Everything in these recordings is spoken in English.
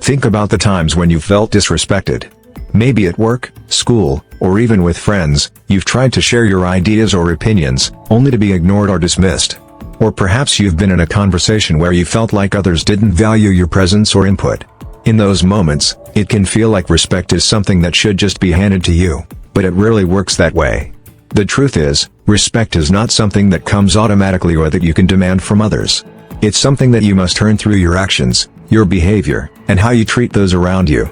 Think about the times when you felt disrespected. Maybe at work, school, or even with friends, you've tried to share your ideas or opinions, only to be ignored or dismissed. Or perhaps you've been in a conversation where you felt like others didn't value your presence or input. In those moments, it can feel like respect is something that should just be handed to you, but it rarely works that way. The truth is, respect is not something that comes automatically or that you can demand from others. It's something that you must earn through your actions, your behavior, and how you treat those around you.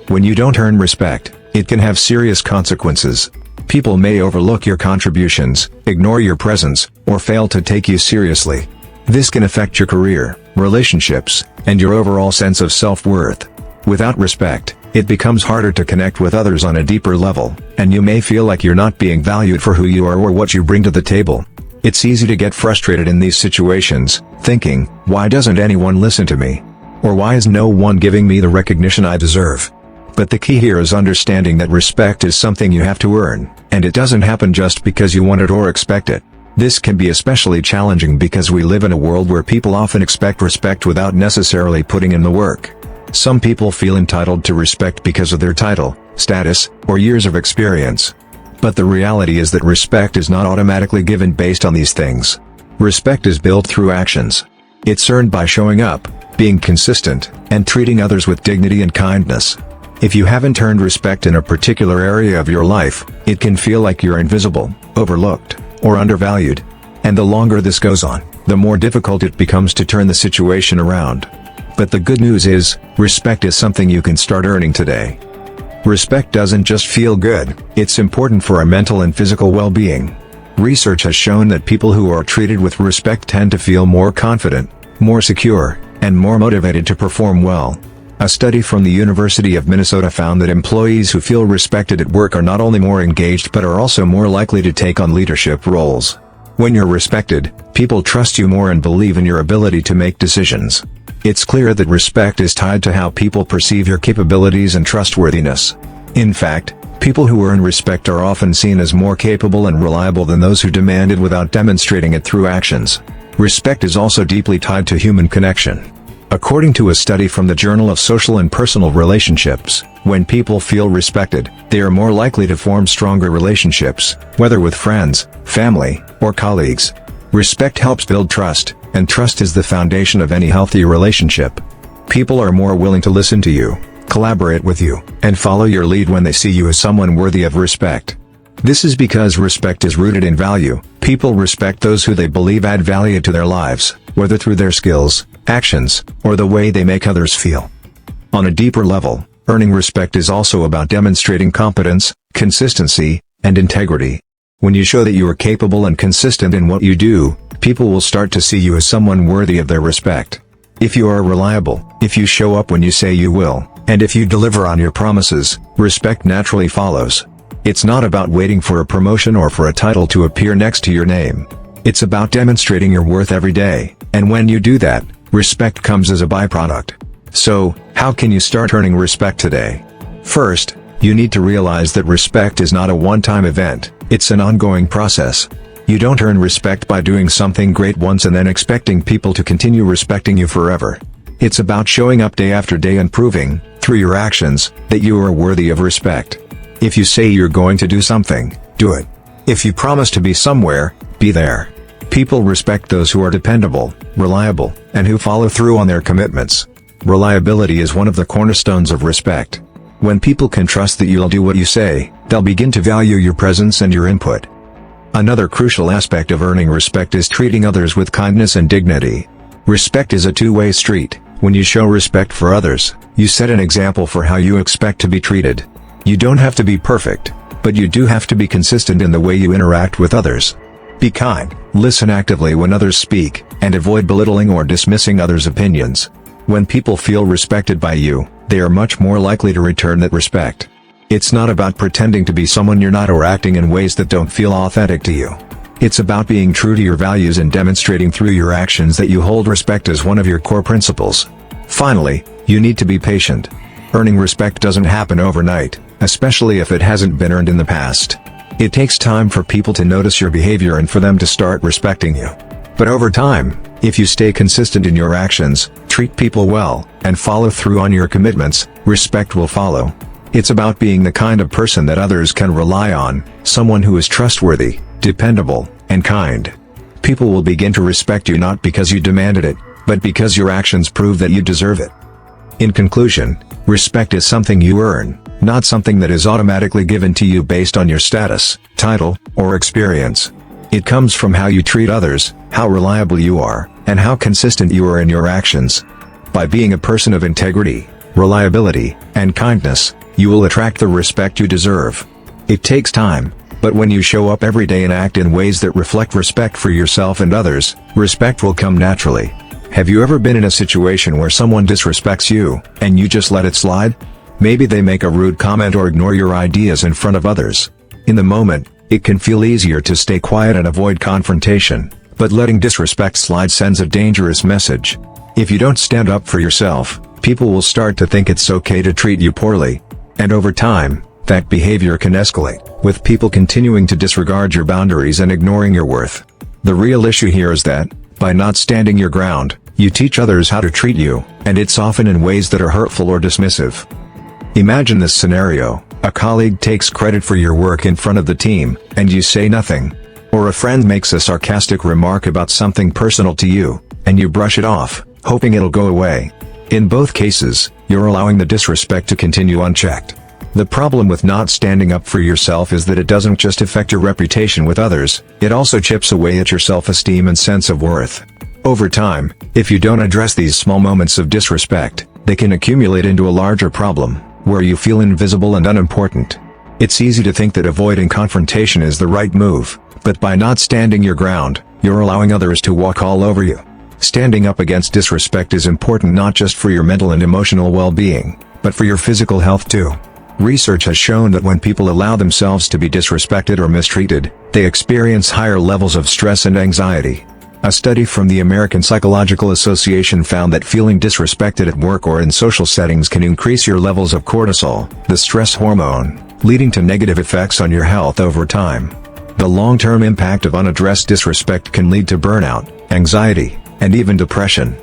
When you don't earn respect, it can have serious consequences. People may overlook your contributions, ignore your presence, or fail to take you seriously. This can affect your career, relationships, and your overall sense of self-worth. Without respect, it becomes harder to connect with others on a deeper level, and you may feel like you're not being valued for who you are or what you bring to the table. It's easy to get frustrated in these situations, thinking, "Why doesn't anyone listen to me?" Or "Why is no one giving me the recognition I deserve?" But the key here is understanding that respect is something you have to earn, and it doesn't happen just because you want it or expect it. This can be especially challenging because we live in a world where people often expect respect without necessarily putting in the work. Some people feel entitled to respect because of their title, status, or years of experience. But the reality is that respect is not automatically given based on these things. Respect is built through actions. It's earned by showing up, being consistent, and treating others with dignity and kindness. If you haven't earned respect in a particular area of your life, it can feel like you're invisible, overlooked, or undervalued. And the longer this goes on, the more difficult it becomes to turn the situation around. But the good news is, respect is something you can start earning today. Respect doesn't just feel good, it's important for our mental and physical well-being. Research has shown that people who are treated with respect tend to feel more confident, more secure, and more motivated to perform well. A study from the University of Minnesota found that employees who feel respected at work are not only more engaged but are also more likely to take on leadership roles. When you're respected, people trust you more and believe in your ability to make decisions. It's clear that respect is tied to how people perceive your capabilities and trustworthiness. In fact, people who earn respect are often seen as more capable and reliable than those who demand it without demonstrating it through actions. Respect is also deeply tied to human connection. According to a study from the Journal of Social and Personal Relationships, when people feel respected, they are more likely to form stronger relationships, whether with friends, family, or colleagues. Respect helps build trust, and trust is the foundation of any healthy relationship. People are more willing to listen to you, collaborate with you, and follow your lead when they see you as someone worthy of respect. This is because respect is rooted in value. People respect those who they believe add value to their lives, whether through their skills, actions, or the way they make others feel. On a deeper level, earning respect is also about demonstrating competence, consistency, and integrity. When you show that you are capable and consistent in what you do, people will start to see you as someone worthy of their respect. If you are reliable, if you show up when you say you will, and if you deliver on your promises, respect naturally follows. It's not about waiting for a promotion or for a title to appear next to your name. It's about demonstrating your worth every day, and when you do that, respect comes as a byproduct. So, how can you start earning respect today? First, you need to realize that respect is not a one-time event, it's an ongoing process. You don't earn respect by doing something great once and then expecting people to continue respecting you forever. It's about showing up day after day and proving, through your actions, that you are worthy of respect. If you say you're going to do something, do it. If you promise to be somewhere, be there. People respect those who are dependable, reliable, and who follow through on their commitments. Reliability is one of the cornerstones of respect. When people can trust that you'll do what you say, they'll begin to value your presence and your input. Another crucial aspect of earning respect is treating others with kindness and dignity. Respect is a two-way street. When you show respect for others, you set an example for how you expect to be treated. You don't have to be perfect, but you do have to be consistent in the way you interact with others. Be kind, listen actively when others speak, and avoid belittling or dismissing others' opinions. When people feel respected by you, they are much more likely to return that respect. It's not about pretending to be someone you're not or acting in ways that don't feel authentic to you. It's about being true to your values and demonstrating through your actions that you hold respect as one of your core principles. Finally, you need to be patient. Earning respect doesn't happen overnight, especially if it hasn't been earned in the past. It takes time for people to notice your behavior and for them to start respecting you. But over time, if you stay consistent in your actions, treat people well, and follow through on your commitments, respect will follow. It's about being the kind of person that others can rely on, someone who is trustworthy, dependable, and kind. People will begin to respect you not because you demanded it, but because your actions prove that you deserve it. In conclusion, respect is something you earn, not something that is automatically given to you based on your status, title, or experience. It comes from how you treat others, how reliable you are, and how consistent you are in your actions. By being a person of integrity, reliability, and kindness, you will attract the respect you deserve. It takes time, but when you show up every day and act in ways that reflect respect for yourself and others, respect will come naturally. Have you ever been in a situation where someone disrespects you, and you just let it slide? Maybe they make a rude comment or ignore your ideas in front of others. In the moment, it can feel easier to stay quiet and avoid confrontation, but letting disrespect slide sends a dangerous message. If you don't stand up for yourself, people will start to think it's okay to treat you poorly. And over time, that behavior can escalate, with people continuing to disregard your boundaries and ignoring your worth. The real issue here is that, by not standing your ground, you teach others how to treat you, and it's often in ways that are hurtful or dismissive. Imagine this scenario: a colleague takes credit for your work in front of the team, and you say nothing. Or a friend makes a sarcastic remark about something personal to you, and you brush it off, hoping it'll go away. In both cases, you're allowing the disrespect to continue unchecked. The problem with not standing up for yourself is that it doesn't just affect your reputation with others, it also chips away at your self-esteem and sense of worth. Over time, if you don't address these small moments of disrespect, they can accumulate into a larger problem, where you feel invisible and unimportant. It's easy to think that avoiding confrontation is the right move, but by not standing your ground, you're allowing others to walk all over you. Standing up against disrespect is important not just for your mental and emotional well-being, but for your physical health too. Research has shown that when people allow themselves to be disrespected or mistreated, they experience higher levels of stress and anxiety. A study from the American Psychological Association found that feeling disrespected at work or in social settings can increase your levels of cortisol, the stress hormone, leading to negative effects on your health over time. The long-term impact of unaddressed disrespect can lead to burnout, anxiety, and even depression.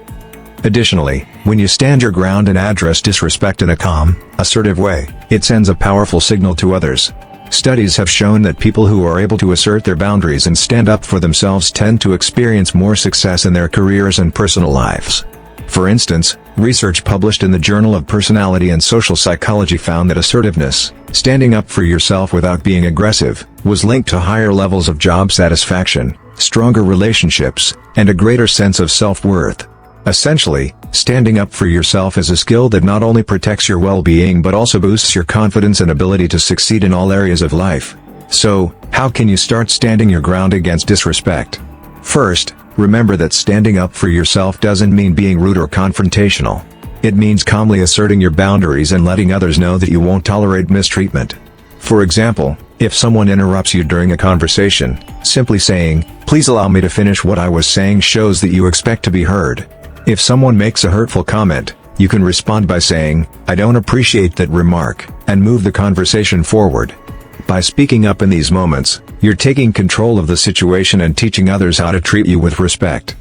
Additionally, when you stand your ground and address disrespect in a calm, assertive way, it sends a powerful signal to others. Studies have shown that people who are able to assert their boundaries and stand up for themselves tend to experience more success in their careers and personal lives. For instance, research published in the Journal of Personality and Social Psychology found that assertiveness, standing up for yourself without being aggressive, was linked to higher levels of job satisfaction, stronger relationships, and a greater sense of self-worth. Essentially, standing up for yourself is a skill that not only protects your well-being but also boosts your confidence and ability to succeed in all areas of life. So, how can you start standing your ground against disrespect? First, remember that standing up for yourself doesn't mean being rude or confrontational. It means calmly asserting your boundaries and letting others know that you won't tolerate mistreatment. For example, if someone interrupts you during a conversation, simply saying, "Please allow me to finish what I was saying," shows that you expect to be heard. If someone makes a hurtful comment, you can respond by saying, "I don't appreciate that remark," and move the conversation forward. By speaking up in these moments, you're taking control of the situation and teaching others how to treat you with respect.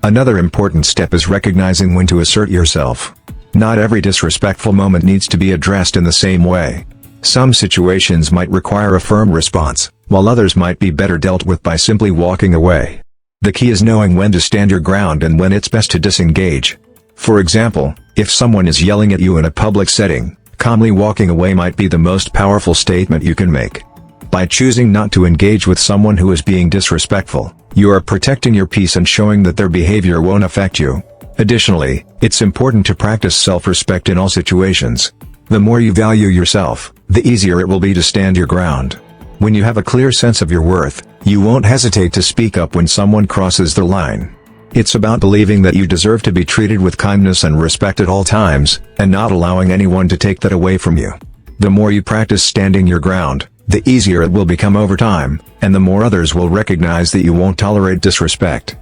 Another important step is recognizing when to assert yourself. Not every disrespectful moment needs to be addressed in the same way. Some situations might require a firm response, while others might be better dealt with by simply walking away. The key is knowing when to stand your ground and when it's best to disengage. For example, if someone is yelling at you in a public setting, calmly walking away might be the most powerful statement you can make. By choosing not to engage with someone who is being disrespectful, you are protecting your peace and showing that their behavior won't affect you. Additionally, it's important to practice self-respect in all situations. The more you value yourself, the easier it will be to stand your ground. When you have a clear sense of your worth, you won't hesitate to speak up when someone crosses the line. It's about believing that you deserve to be treated with kindness and respect at all times, and not allowing anyone to take that away from you. The more you practice standing your ground, the easier it will become over time, and the more others will recognize that you won't tolerate disrespect.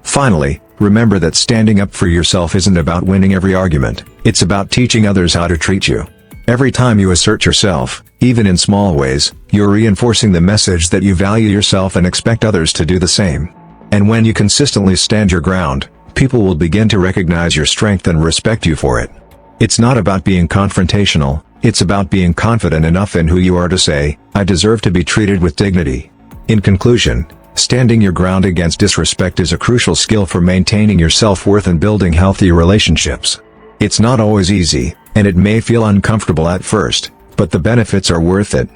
Finally, remember that standing up for yourself isn't about winning every argument, it's about teaching others how to treat you. Every time you assert yourself, even in small ways, you're reinforcing the message that you value yourself and expect others to do the same. And when you consistently stand your ground, people will begin to recognize your strength and respect you for it. It's not about being confrontational, it's about being confident enough in who you are to say, "I deserve to be treated with dignity." In conclusion, standing your ground against disrespect is a crucial skill for maintaining your self-worth and building healthy relationships. It's not always easy, and it may feel uncomfortable at first, but the benefits are worth it.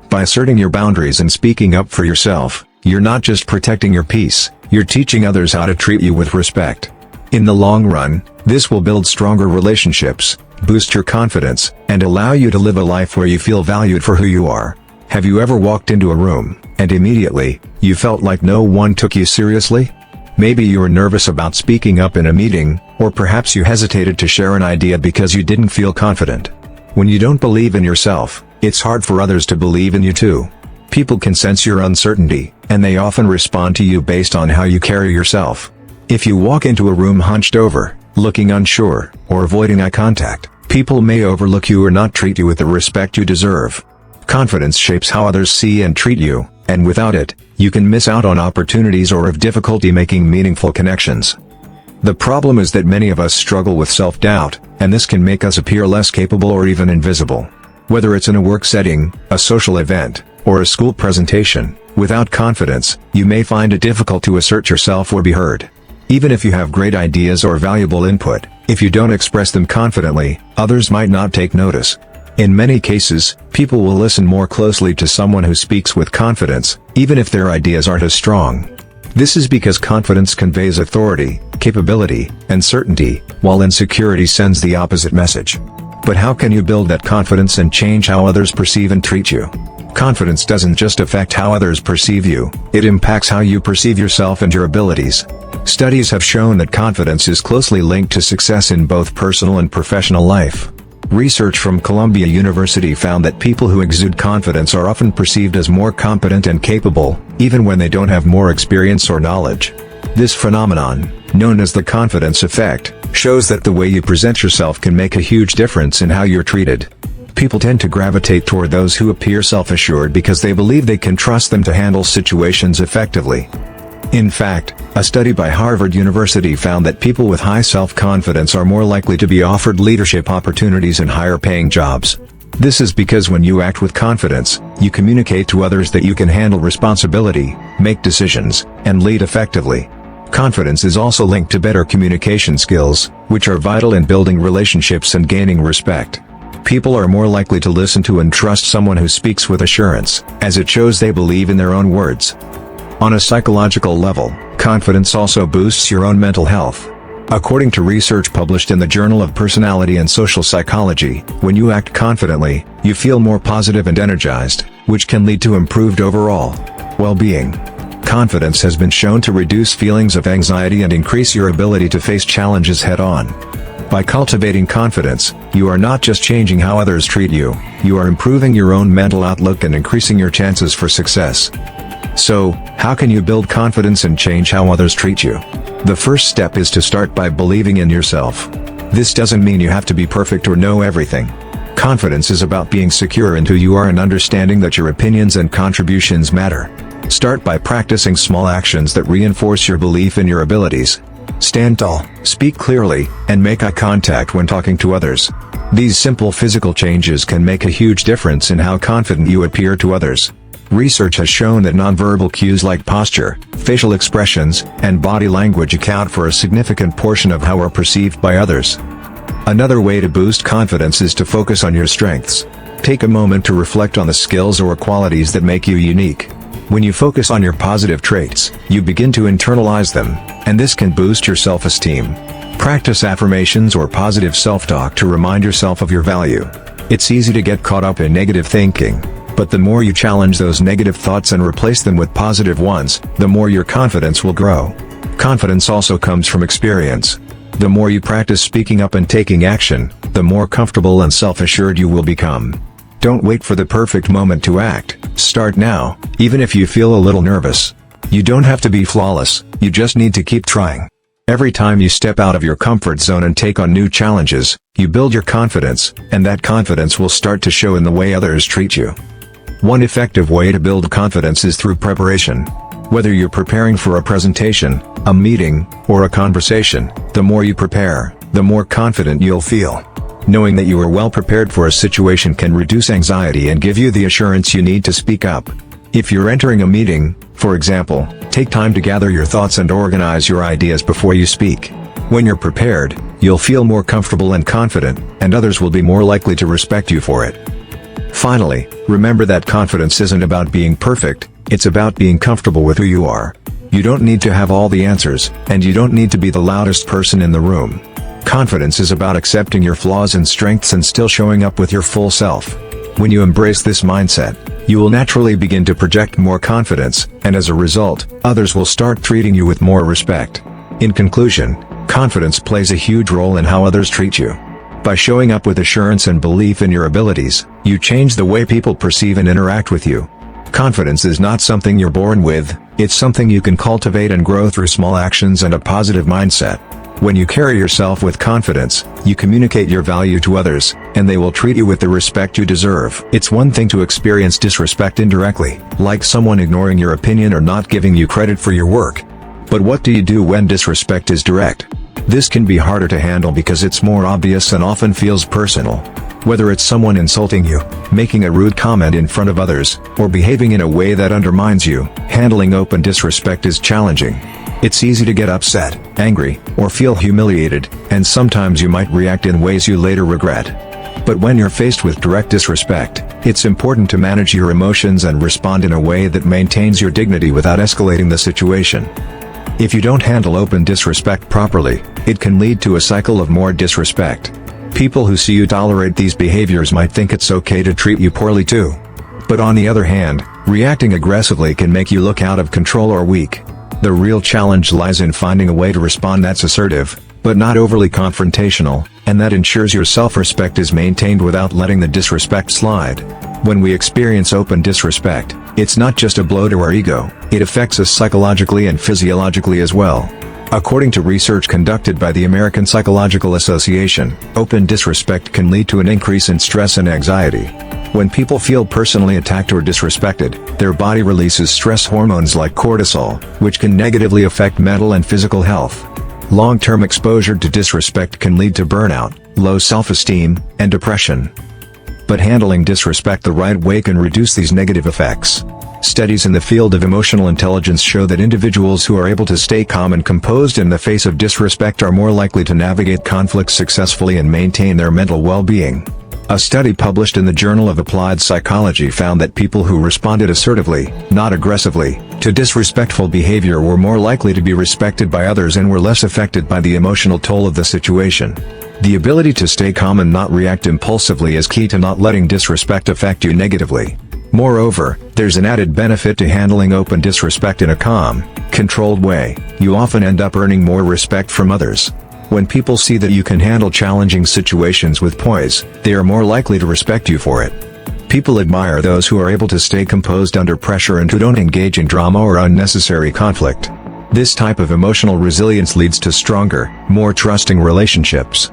By asserting your boundaries and speaking up for yourself, you're not just protecting your peace, you're teaching others how to treat you with respect. In the long run, this will build stronger relationships, boost your confidence, and allow you to live a life where you feel valued for who you are. Have you ever walked into a room, and immediately, you felt like no one took you seriously? Maybe you were nervous about speaking up in a meeting, or perhaps you hesitated to share an idea because you didn't feel confident. When you don't believe in yourself, it's hard for others to believe in you too. People can sense your uncertainty, and they often respond to you based on how you carry yourself. If you walk into a room hunched over, looking unsure, or avoiding eye contact, people may overlook you or not treat you with the respect you deserve. Confidence shapes how others see and treat you, and without it, you can miss out on opportunities or have difficulty making meaningful connections. The problem is that many of us struggle with self-doubt, and this can make us appear less capable or even invisible. Whether it's in a work setting, a social event, or a school presentation, without confidence, you may find it difficult to assert yourself or be heard. Even if you have great ideas or valuable input, if you don't express them confidently, others might not take notice. In many cases, people will listen more closely to someone who speaks with confidence, even if their ideas aren't as strong. This is because confidence conveys authority, capability, and certainty, while insecurity sends the opposite message. But how can you build that confidence and change how others perceive and treat you? Confidence doesn't just affect how others perceive you, it impacts how you perceive yourself and your abilities. Studies have shown that confidence is closely linked to success in both personal and professional life. Research from Columbia University found that people who exude confidence are often perceived as more competent and capable, even when they don't have more experience or knowledge. This phenomenon, known as the confidence effect, shows that the way you present yourself can make a huge difference in how you're treated. People tend to gravitate toward those who appear self-assured because they believe they can trust them to handle situations effectively. In fact, a study by Harvard University found that people with high self-confidence are more likely to be offered leadership opportunities and higher-paying jobs. This is because when you act with confidence, you communicate to others that you can handle responsibility, make decisions, and lead effectively. Confidence is also linked to better communication skills, which are vital in building relationships and gaining respect. People are more likely to listen to and trust someone who speaks with assurance, as it shows they believe in their own words. On a psychological level, confidence also boosts your own mental health. According to research published in the Journal of Personality and Social Psychology, when you act confidently, you feel more positive and energized, which can lead to improved overall well-being. Confidence has been shown to reduce feelings of anxiety and increase your ability to face challenges head-on. By cultivating confidence, you are not just changing how others treat you, you are improving your own mental outlook and increasing your chances for success. So, how can you build confidence and change how others treat you? The first step is to start by believing in yourself. This doesn't mean you have to be perfect or know everything. Confidence is about being secure in who you are and understanding that your opinions and contributions matter. Start by practicing small actions that reinforce your belief in your abilities. Stand tall, speak clearly, and make eye contact when talking to others. These simple physical changes can make a huge difference in how confident you appear to others. Research has shown that nonverbal cues like posture, facial expressions, and body language account for a significant portion of how we're perceived by others. Another way to boost confidence is to focus on your strengths. Take a moment to reflect on the skills or qualities that make you unique. When you focus on your positive traits, you begin to internalize them, and this can boost your self-esteem. Practice affirmations or positive self-talk to remind yourself of your value. It's easy to get caught up in negative thinking, but the more you challenge those negative thoughts and replace them with positive ones, the more your confidence will grow. Confidence also comes from experience. The more you practice speaking up and taking action, the more comfortable and self-assured you will become. Don't wait for the perfect moment to act. Start now, even if you feel a little nervous. You don't have to be flawless, you just need to keep trying. Every time you step out of your comfort zone and take on new challenges, you build your confidence, and that confidence will start to show in the way others treat you. One effective way to build confidence is through preparation. Whether you're preparing for a presentation, a meeting, or a conversation, the more you prepare, the more confident you'll feel. Knowing that you are well prepared for a situation can reduce anxiety and give you the assurance you need to speak up. If you're entering a meeting, for example, take time to gather your thoughts and organize your ideas before you speak. When you're prepared, you'll feel more comfortable and confident, and others will be more likely to respect you for it. Finally, remember that confidence isn't about being perfect, it's about being comfortable with who you are. You don't need to have all the answers, and you don't need to be the loudest person in the room. Confidence is about accepting your flaws and strengths and still showing up with your full self. When you embrace this mindset, you will naturally begin to project more confidence, and as a result, others will start treating you with more respect. In conclusion, confidence plays a huge role in how others treat you. By showing up with assurance and belief in your abilities, you change the way people perceive and interact with you. Confidence is not something you're born with, it's something you can cultivate and grow through small actions and a positive mindset. When you carry yourself with confidence, you communicate your value to others, and they will treat you with the respect you deserve. It's one thing to experience disrespect indirectly, like someone ignoring your opinion or not giving you credit for your work. But what do you do when disrespect is direct? This can be harder to handle because it's more obvious and often feels personal. Whether it's someone insulting you, making a rude comment in front of others, or behaving in a way that undermines you, handling open disrespect is challenging. It's easy to get upset, angry, or feel humiliated, and sometimes you might react in ways you later regret. But when you're faced with direct disrespect, it's important to manage your emotions and respond in a way that maintains your dignity without escalating the situation. If you don't handle open disrespect properly, it can lead to a cycle of more disrespect. People who see you tolerate these behaviors might think it's okay to treat you poorly too. But on the other hand, reacting aggressively can make you look out of control or weak. The real challenge lies in finding a way to respond that's assertive, but not overly confrontational, and that ensures your self-respect is maintained without letting the disrespect slide. When we experience open disrespect, it's not just a blow to our ego, it affects us psychologically and physiologically as well. According to research conducted by the American Psychological Association, open disrespect can lead to an increase in stress and anxiety. When people feel personally attacked or disrespected, their body releases stress hormones like cortisol, which can negatively affect mental and physical health. Long-term exposure to disrespect can lead to burnout, low self-esteem, and depression. But handling disrespect the right way can reduce these negative effects. Studies in the field of emotional intelligence show that individuals who are able to stay calm and composed in the face of disrespect are more likely to navigate conflicts successfully and maintain their mental well-being. A study published in the Journal of Applied Psychology found that people who responded assertively, not aggressively, to disrespectful behavior were more likely to be respected by others and were less affected by the emotional toll of the situation. The ability to stay calm and not react impulsively is key to not letting disrespect affect you negatively. Moreover, there's an added benefit to handling open disrespect in a calm, controlled way. You often end up earning more respect from others. When people see that you can handle challenging situations with poise, they are more likely to respect you for it. People admire those who are able to stay composed under pressure and who don't engage in drama or unnecessary conflict. This type of emotional resilience leads to stronger, more trusting relationships.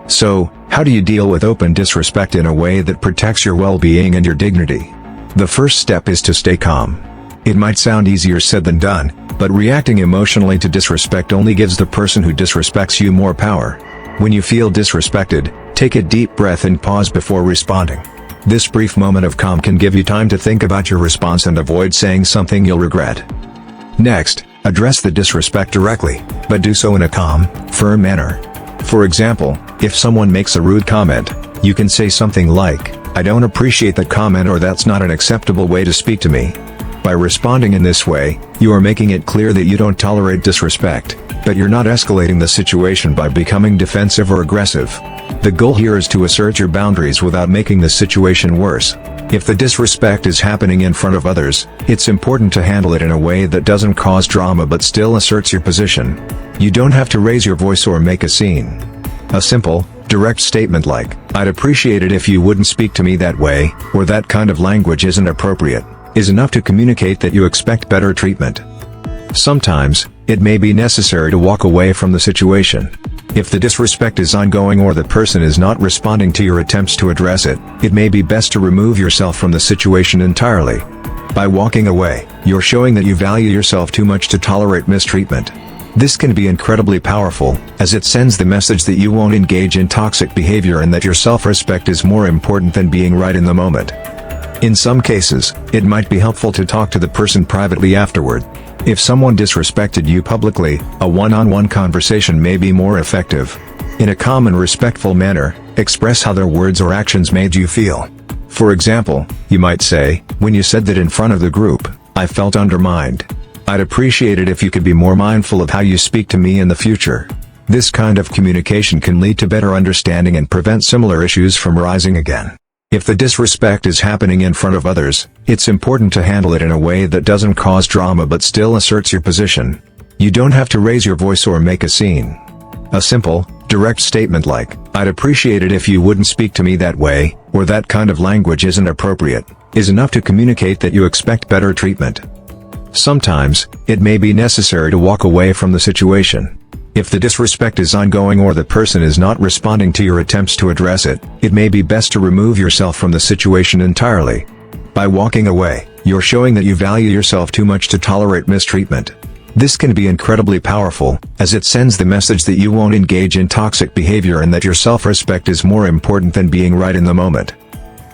So, how do you deal with open disrespect in a way that protects your well-being and your dignity? The first step is to stay calm. It might sound easier said than done, but reacting emotionally to disrespect only gives the person who disrespects you more power. When you feel disrespected, take a deep breath and pause before responding. This brief moment of calm can give you time to think about your response and avoid saying something you'll regret. Next, address the disrespect directly, but do so in a calm, firm manner. For example, if someone makes a rude comment, you can say something like, "I don't appreciate that comment," or "That's not an acceptable way to speak to me." By responding in this way, you are making it clear that you don't tolerate disrespect, but you're not escalating the situation by becoming defensive or aggressive. The goal here is to assert your boundaries without making the situation worse. If the disrespect is happening in front of others, it's important to handle it in a way that doesn't cause drama but still asserts your position. You don't have to raise your voice or make a scene. A simple, direct statement like, "I'd appreciate it if you wouldn't speak to me that way," or "That kind of language isn't appropriate," is enough to communicate that you expect better treatment. Sometimes, it may be necessary to walk away from the situation. If the disrespect is ongoing or the person is not responding to your attempts to address it, it may be best to remove yourself from the situation entirely. By walking away, you're showing that you value yourself too much to tolerate mistreatment. This can be incredibly powerful, as it sends the message that you won't engage in toxic behavior and that your self-respect is more important than being right in the moment. In some cases, it might be helpful to talk to the person privately afterward. If someone disrespected you publicly, a one-on-one conversation may be more effective. In a calm and respectful manner, express how their words or actions made you feel. For example, you might say, "When you said that in front of the group, I felt undermined. I'd appreciate it if you could be more mindful of how you speak to me in the future." This kind of communication can lead to better understanding and prevent similar issues from rising again. If the disrespect is happening in front of others, it's important to handle it in a way that doesn't cause drama but still asserts your position. You don't have to raise your voice or make a scene. A simple, direct statement like, "I'd appreciate it if you wouldn't speak to me that way," or "that kind of language isn't appropriate," is enough to communicate that you expect better treatment. Sometimes, it may be necessary to walk away from the situation. If the disrespect is ongoing or the person is not responding to your attempts to address it, it may be best to remove yourself from the situation entirely. By walking away, you're showing that you value yourself too much to tolerate mistreatment. This can be incredibly powerful, as it sends the message that you won't engage in toxic behavior and that your self-respect is more important than being right in the moment.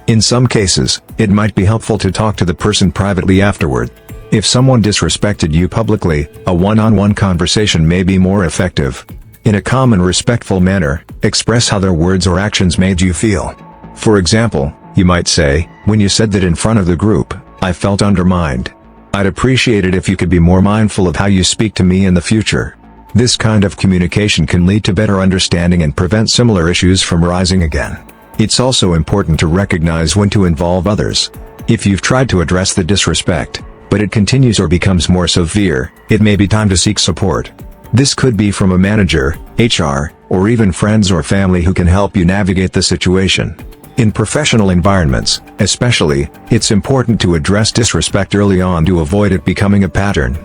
In some cases, it might be helpful to talk to the person privately afterward. If someone disrespected you publicly, a one-on-one conversation may be more effective. In a calm and respectful manner, express how their words or actions made you feel. For example, you might say, "When you said that in front of the group, I felt undermined. I'd appreciate it if you could be more mindful of how you speak to me in the future." This kind of communication can lead to better understanding and prevent similar issues from rising again. It's also important to recognize when to involve others. If you've tried to address the disrespect, but it continues or becomes more severe, it may be time to seek support. This could be from a manager, HR, or even friends or family who can help you navigate the situation. In professional environments, especially, it's important to address disrespect early on to avoid it becoming a pattern.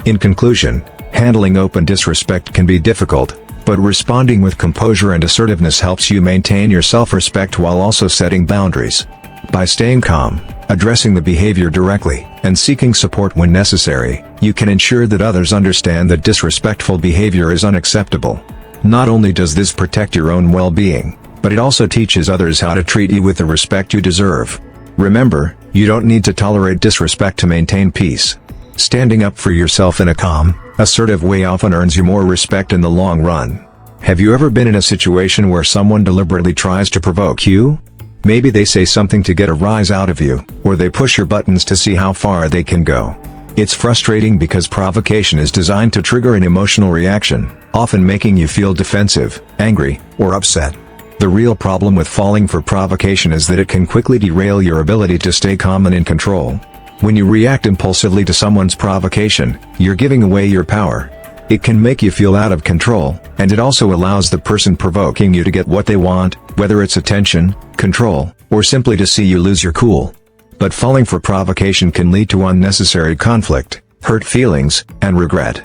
In conclusion, handling open disrespect can be difficult, but responding with composure and assertiveness helps you maintain your self-respect while also setting boundaries. By staying calm, addressing the behavior directly, and seeking support when necessary, you can ensure that others understand that disrespectful behavior is unacceptable. Not only does this protect your own well-being, but it also teaches others how to treat you with the respect you deserve. Remember, you don't need to tolerate disrespect to maintain peace. Standing up for yourself in a calm, assertive way often earns you more respect in the long run. Have you ever been in a situation where someone deliberately tries to provoke you? Maybe they say something to get a rise out of you, or they push your buttons to see how far they can go. It's frustrating because provocation is designed to trigger an emotional reaction, often making you feel defensive, angry, or upset. The real problem with falling for provocation is that it can quickly derail your ability to stay calm and in control. When you react impulsively to someone's provocation, you're giving away your power. It can make you feel out of control, and it also allows the person provoking you to get what they want, whether it's attention, control, or simply to see you lose your cool. But falling for provocation can lead to unnecessary conflict, hurt feelings, and regret.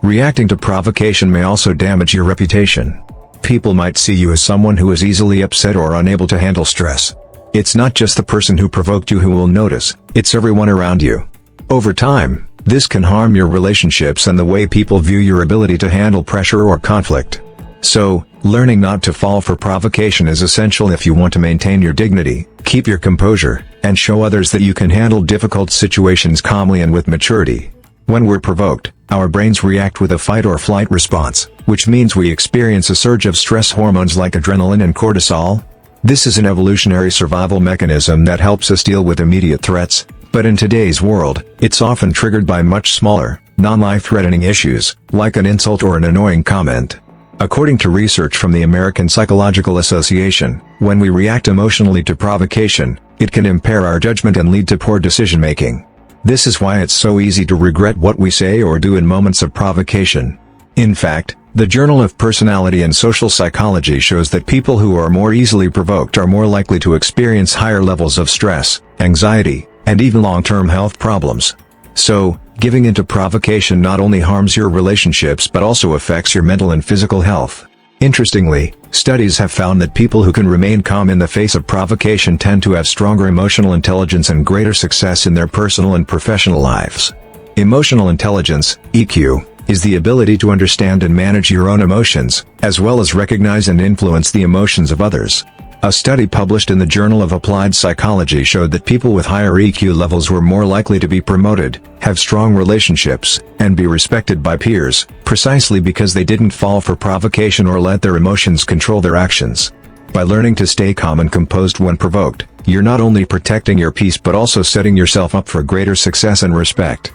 Reacting to provocation may also damage your reputation. People might see you as someone who is easily upset or unable to handle stress. It's not just the person who provoked you who will notice, it's everyone around you. Over time, this can harm your relationships and the way people view your ability to handle pressure or conflict. So, learning not to fall for provocation is essential if you want to maintain your dignity, keep your composure, and show others that you can handle difficult situations calmly and with maturity. When we're provoked, our brains react with a fight or flight response, which means we experience a surge of stress hormones like adrenaline and cortisol. This is an evolutionary survival mechanism that helps us deal with immediate threats, but in today's world, it's often triggered by much smaller, non-life-threatening issues, like an insult or an annoying comment. According to research from the American Psychological Association, when we react emotionally to provocation, it can impair our judgment and lead to poor decision-making. This is why it's so easy to regret what we say or do in moments of provocation. In fact, the Journal of Personality and Social Psychology shows that people who are more easily provoked are more likely to experience higher levels of stress, anxiety, and even long-term health problems. So, giving into provocation not only harms your relationships but also affects your mental and physical health. Interestingly, studies have found that people who can remain calm in the face of provocation tend to have stronger emotional intelligence and greater success in their personal and professional lives. Emotional intelligence, EQ, is the ability to understand and manage your own emotions, as well as recognize and influence the emotions of others. A study published in the Journal of Applied Psychology showed that people with higher EQ levels were more likely to be promoted, have strong relationships, and be respected by peers, precisely because they didn't fall for provocation or let their emotions control their actions. By learning to stay calm and composed when provoked, you're not only protecting your peace but also setting yourself up for greater success and respect.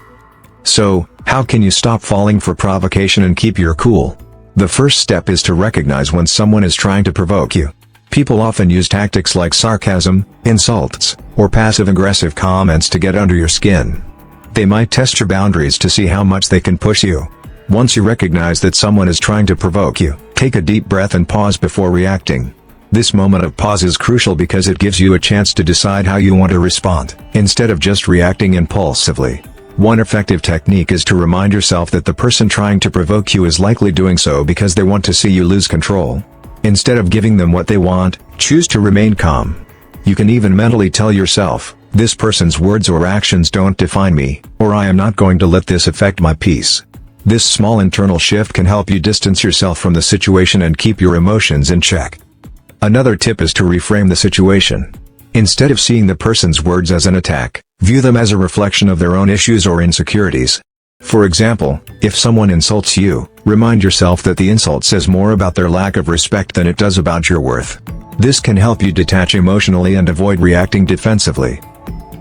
So, how can you stop falling for provocation and keep your cool? The first step is to recognize when someone is trying to provoke you. People often use tactics like sarcasm, insults, or passive-aggressive comments to get under your skin. They might test your boundaries to see how much they can push you. Once you recognize that someone is trying to provoke you, take a deep breath and pause before reacting. This moment of pause is crucial because it gives you a chance to decide how you want to respond, instead of just reacting impulsively. One effective technique is to remind yourself that the person trying to provoke you is likely doing so because they want to see you lose control. Instead of giving them what they want, choose to remain calm. You can even mentally tell yourself, "This person's words or actions don't define me," or "I am not going to let this affect my peace." This small internal shift can help you distance yourself from the situation and keep your emotions in check. Another tip is to reframe the situation. Instead of seeing the person's words as an attack, view them as a reflection of their own issues or insecurities. For example, if someone insults you, remind yourself that the insult says more about their lack of respect than it does about your worth. This can help you detach emotionally and avoid reacting defensively.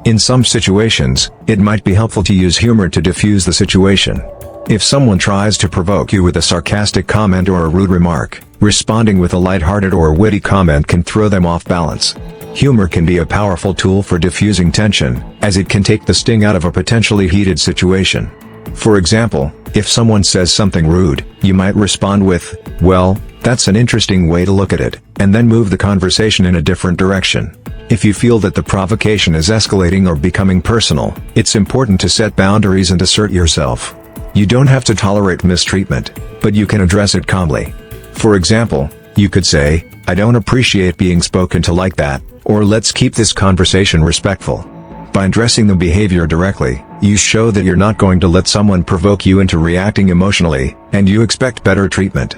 In some situations, it might be helpful to use humor to diffuse the situation. If someone tries to provoke you with a sarcastic comment or a rude remark, responding with a lighthearted or witty comment can throw them off balance. Humor can be a powerful tool for diffusing tension, as it can take the sting out of a potentially heated situation. For example, if someone says something rude, you might respond with, "Well, that's an interesting way to look at it," and then move the conversation in a different direction. If you feel that the provocation is escalating or becoming personal, it's important to set boundaries and assert yourself. You don't have to tolerate mistreatment, but you can address it calmly. For example, you could say, "I don't appreciate being spoken to like that," or "Let's keep this conversation respectful." By addressing the behavior directly, you show that you're not going to let someone provoke you into reacting emotionally, and you expect better treatment.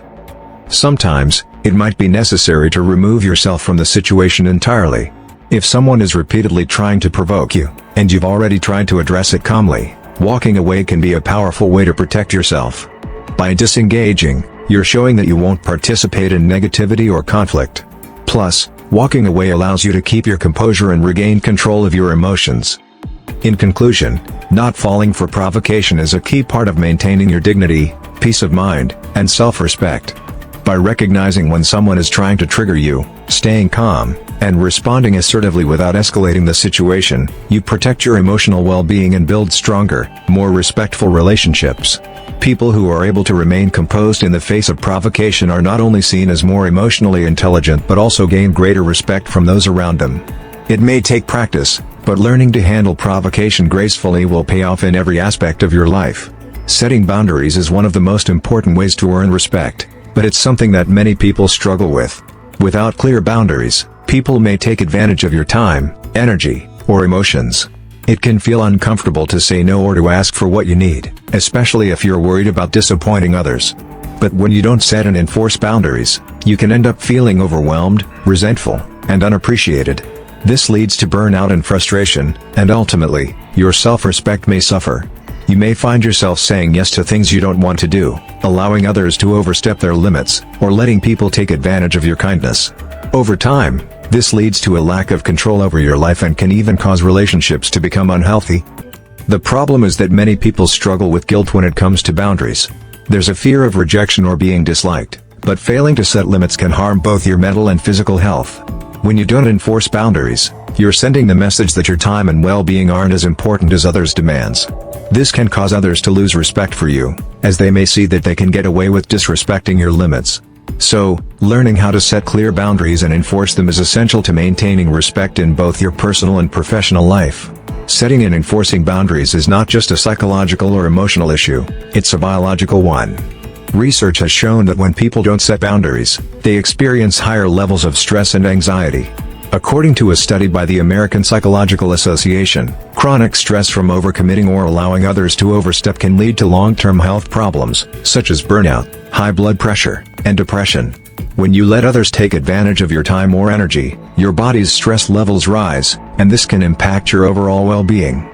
Sometimes, it might be necessary to remove yourself from the situation entirely. If someone is repeatedly trying to provoke you, and you've already tried to address it calmly, walking away can be a powerful way to protect yourself. By disengaging, you're showing that you won't participate in negativity or conflict. Plus, walking away allows you to keep your composure and regain control of your emotions. In conclusion, not falling for provocation is a key part of maintaining your dignity, peace of mind, and self-respect. By recognizing when someone is trying to trigger you, staying calm, and responding assertively without escalating the situation, you protect your emotional well-being and build stronger, more respectful relationships. People who are able to remain composed in the face of provocation are not only seen as more emotionally intelligent but also gain greater respect from those around them. It may take practice, but learning to handle provocation gracefully will pay off in every aspect of your life. Setting boundaries is one of the most important ways to earn respect, but it's something that many people struggle with. Without clear boundaries, people may take advantage of your time, energy, or emotions. It can feel uncomfortable to say no or to ask for what you need, especially if you're worried about disappointing others. But when you don't set and enforce boundaries, you can end up feeling overwhelmed, resentful, and unappreciated. This leads to burnout and frustration, and ultimately, your self-respect may suffer. You may find yourself saying yes to things you don't want to do, allowing others to overstep their limits, or letting people take advantage of your kindness. Over time, this leads to a lack of control over your life and can even cause relationships to become unhealthy. The problem is that many people struggle with guilt when it comes to boundaries. There's a fear of rejection or being disliked, but failing to set limits can harm both your mental and physical health. When you don't enforce boundaries, you're sending the message that your time and well-being aren't as important as others' demands. This can cause others to lose respect for you, as they may see that they can get away with disrespecting your limits. So, learning how to set clear boundaries and enforce them is essential to maintaining respect in both your personal and professional life. Setting and enforcing boundaries is not just a psychological or emotional issue, it's a biological one. Research has shown that when people don't set boundaries, they experience higher levels of stress and anxiety. According to a study by the American Psychological Association, chronic stress from overcommitting or allowing others to overstep can lead to long-term health problems, such as burnout, high blood pressure, and depression. When you let others take advantage of your time or energy, your body's stress levels rise, and this can impact your overall well-being.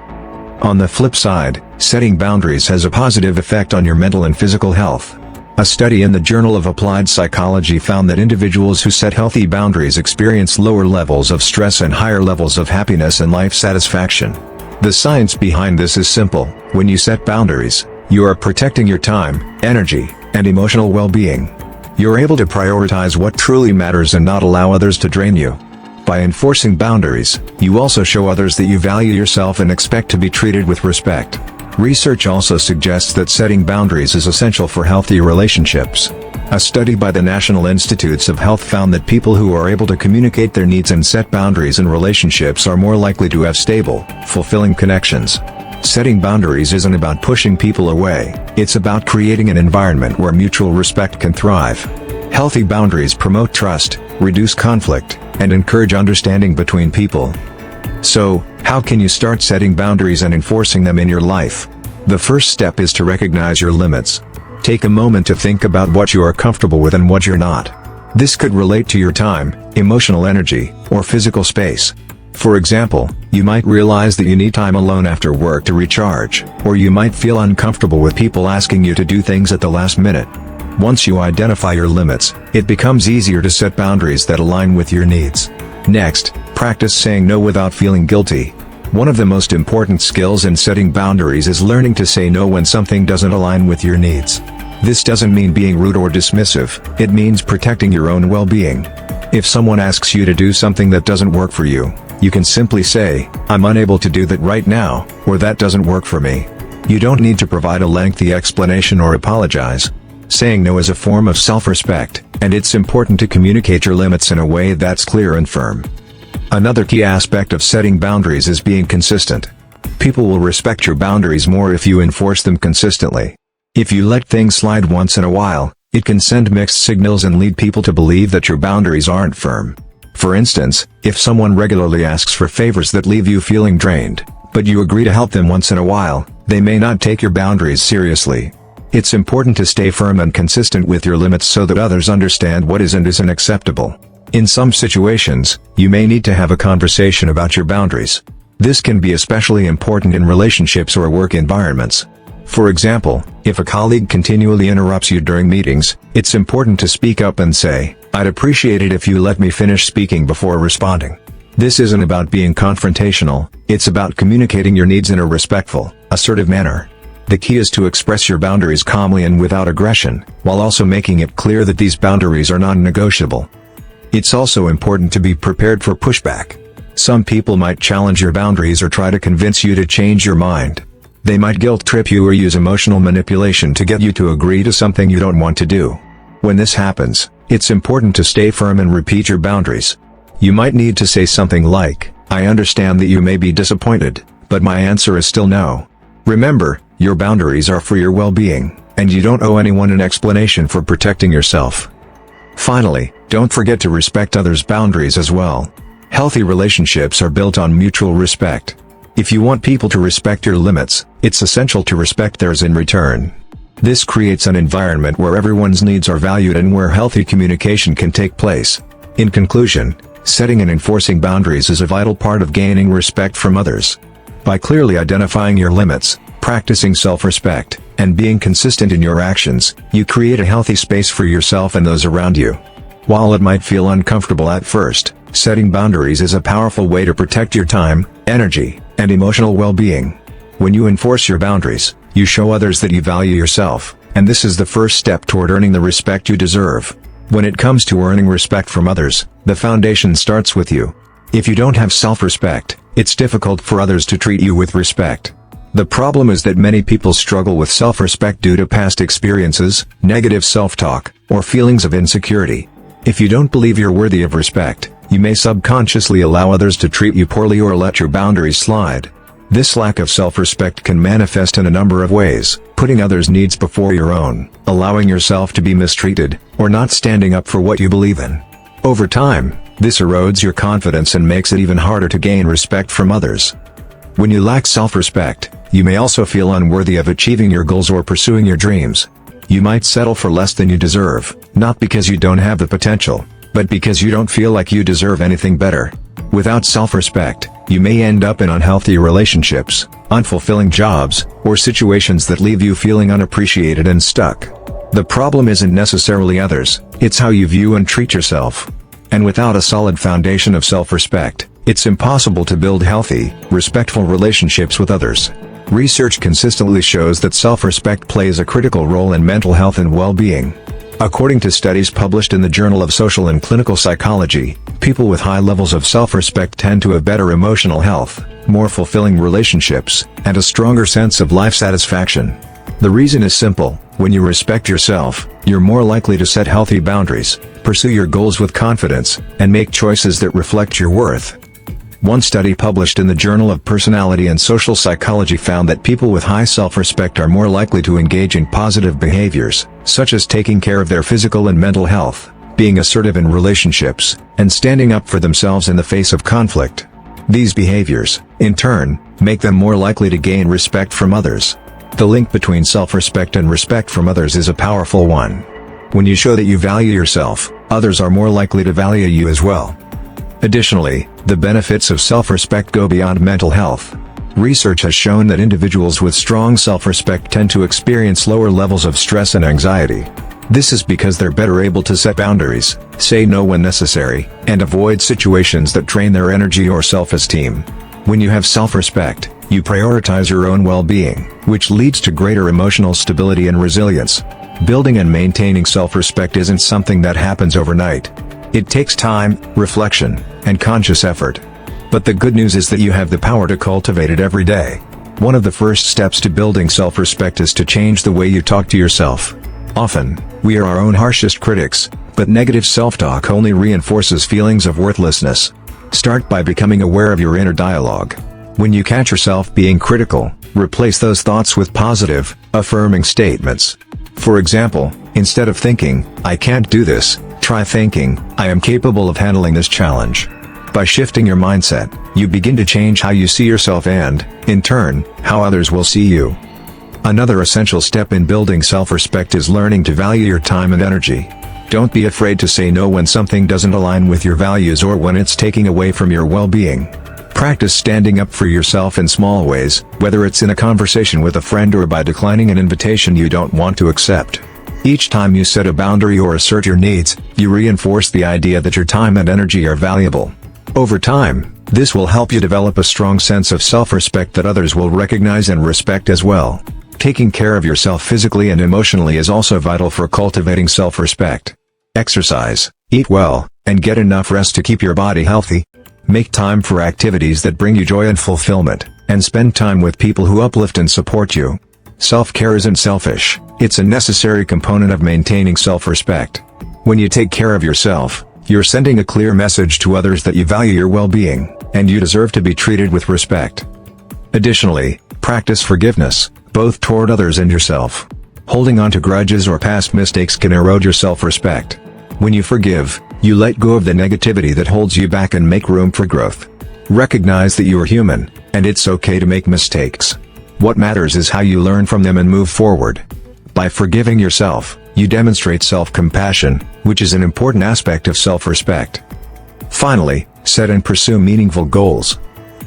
On the flip side, setting boundaries has a positive effect on your mental and physical health. A study in the Journal of Applied Psychology found that individuals who set healthy boundaries experience lower levels of stress and higher levels of happiness and life satisfaction. The science behind this is simple: when you set boundaries, you are protecting your time, energy, and emotional well-being. You're able to prioritize what truly matters and not allow others to drain you. By enforcing boundaries, you also show others that you value yourself and expect to be treated with respect. Research also suggests that setting boundaries is essential for healthy relationships. A study by the National Institutes of Health found that people who are able to communicate their needs and set boundaries in relationships are more likely to have stable, fulfilling connections. Setting boundaries isn't about pushing people away, it's about creating an environment where mutual respect can thrive. Healthy boundaries promote trust, reduce conflict, and encourage understanding between people. So, how can you start setting boundaries and enforcing them in your life? The first step is to recognize your limits. Take a moment to think about what you are comfortable with and what you're not. This could relate to your time, emotional energy, or physical space. For example, you might realize that you need time alone after work to recharge, or you might feel uncomfortable with people asking you to do things at the last minute. Once you identify your limits, it becomes easier to set boundaries that align with your needs. Next, practice saying no without feeling guilty. One of the most important skills in setting boundaries is learning to say no when something doesn't align with your needs. This doesn't mean being rude or dismissive, it means protecting your own well-being. If someone asks you to do something that doesn't work for you, you can simply say, "I'm unable to do that right now," or "that doesn't work for me." You don't need to provide a lengthy explanation or apologize. Saying no is a form of self-respect, and it's important to communicate your limits in a way that's clear and firm. Another key aspect of setting boundaries is being consistent. People will respect your boundaries more if you enforce them consistently. If you let things slide once in a while, it can send mixed signals and lead people to believe that your boundaries aren't firm. For instance, if someone regularly asks for favors that leave you feeling drained, but you agree to help them once in a while, they may not take your boundaries seriously. It's important to stay firm and consistent with your limits so that others understand what is and isn't acceptable. In some situations, you may need to have a conversation about your boundaries. This can be especially important in relationships or work environments. For example, if a colleague continually interrupts you during meetings, it's important to speak up and say, "I'd appreciate it if you let me finish speaking before responding." This isn't about being confrontational, it's about communicating your needs in a respectful, assertive manner. The key is to express your boundaries calmly and without aggression, while also making it clear that these boundaries are non-negotiable. It's also important to be prepared for pushback. Some people might challenge your boundaries or try to convince you to change your mind. They might guilt-trip you or use emotional manipulation to get you to agree to something you don't want to do. When this happens, it's important to stay firm and repeat your boundaries. You might need to say something like, "I understand that you may be disappointed, but my answer is still no." Remember, your boundaries are for your well-being, and you don't owe anyone an explanation for protecting yourself. Finally, don't forget to respect others' boundaries as well. Healthy relationships are built on mutual respect. If you want people to respect your limits, it's essential to respect theirs in return. This creates an environment where everyone's needs are valued and where healthy communication can take place. In conclusion, setting and enforcing boundaries is a vital part of gaining respect from others. By clearly identifying your limits, practicing self-respect, and being consistent in your actions, you create a healthy space for yourself and those around you. While it might feel uncomfortable at first, setting boundaries is a powerful way to protect your time, energy, and emotional well-being. When you enforce your boundaries, you show others that you value yourself, and this is the first step toward earning the respect you deserve. When it comes to earning respect from others, the foundation starts with you. If you don't have self-respect, it's difficult for others to treat you with respect. The problem is that many people struggle with self-respect due to past experiences, negative self-talk, or feelings of insecurity. If you don't believe you're worthy of respect, you may subconsciously allow others to treat you poorly or let your boundaries slide. This lack of self-respect can manifest in a number of ways: putting others' needs before your own, allowing yourself to be mistreated, or not standing up for what you believe in. Over time, this erodes your confidence and makes it even harder to gain respect from others. When you lack self-respect, you may also feel unworthy of achieving your goals or pursuing your dreams. You might settle for less than you deserve, not because you don't have the potential, but because you don't feel like you deserve anything better. Without self-respect, you may end up in unhealthy relationships, unfulfilling jobs, or situations that leave you feeling unappreciated and stuck. The problem isn't necessarily others, it's how you view and treat yourself. And without a solid foundation of self-respect, it's impossible to build healthy, respectful relationships with others. Research consistently shows that self-respect plays a critical role in mental health and well-being. According to studies published in the Journal of Social and Clinical Psychology, people with high levels of self-respect tend to have better emotional health, more fulfilling relationships, and a stronger sense of life satisfaction. The reason is simple: when you respect yourself, you're more likely to set healthy boundaries, pursue your goals with confidence, and make choices that reflect your worth. One study published in the Journal of Personality and Social Psychology found that people with high self-respect are more likely to engage in positive behaviors, such as taking care of their physical and mental health, being assertive in relationships, and standing up for themselves in the face of conflict. These behaviors, in turn, make them more likely to gain respect from others. The link between self-respect and respect from others is a powerful one. When you show that you value yourself, others are more likely to value you as well. Additionally, the benefits of self-respect go beyond mental health. Research has shown that individuals with strong self-respect tend to experience lower levels of stress and anxiety. This is because they're better able to set boundaries, say no when necessary, and avoid situations that drain their energy or self-esteem. When you have self-respect, you prioritize your own well-being, which leads to greater emotional stability and resilience. Building and maintaining self-respect isn't something that happens overnight. It takes time, reflection, and conscious effort. But the good news is that you have the power to cultivate it every day. One of the first steps to building self-respect is to change the way you talk to yourself. Often, we are our own harshest critics, but negative self-talk only reinforces feelings of worthlessness. Start by becoming aware of your inner dialogue. When you catch yourself being critical, replace those thoughts with positive, affirming statements. For example, instead of thinking, "I can't do this," try thinking, "I am capable of handling this challenge." By shifting your mindset, you begin to change how you see yourself and, in turn, how others will see you. Another essential step in building self-respect is learning to value your time and energy. Don't be afraid to say no when something doesn't align with your values or when it's taking away from your well-being. Practice standing up for yourself in small ways, whether it's in a conversation with a friend or by declining an invitation you don't want to accept. Each time you set a boundary or assert your needs, you reinforce the idea that your time and energy are valuable. Over time, this will help you develop a strong sense of self-respect that others will recognize and respect as well. Taking care of yourself physically and emotionally is also vital for cultivating self-respect. Exercise, eat well, and get enough rest to keep your body healthy. Make time for activities that bring you joy and fulfillment, and spend time with people who uplift and support you. Self-care isn't selfish, it's a necessary component of maintaining self-respect. When you take care of yourself, you're sending a clear message to others that you value your well-being, and you deserve to be treated with respect. Additionally, practice forgiveness, both toward others and yourself. Holding on to grudges or past mistakes can erode your self-respect. When you forgive, you let go of the negativity that holds you back and make room for growth. Recognize that you are human, and it's okay to make mistakes. What matters is how you learn from them and move forward. By forgiving yourself, you demonstrate self-compassion, which is an important aspect of self-respect. Finally, set and pursue meaningful goals.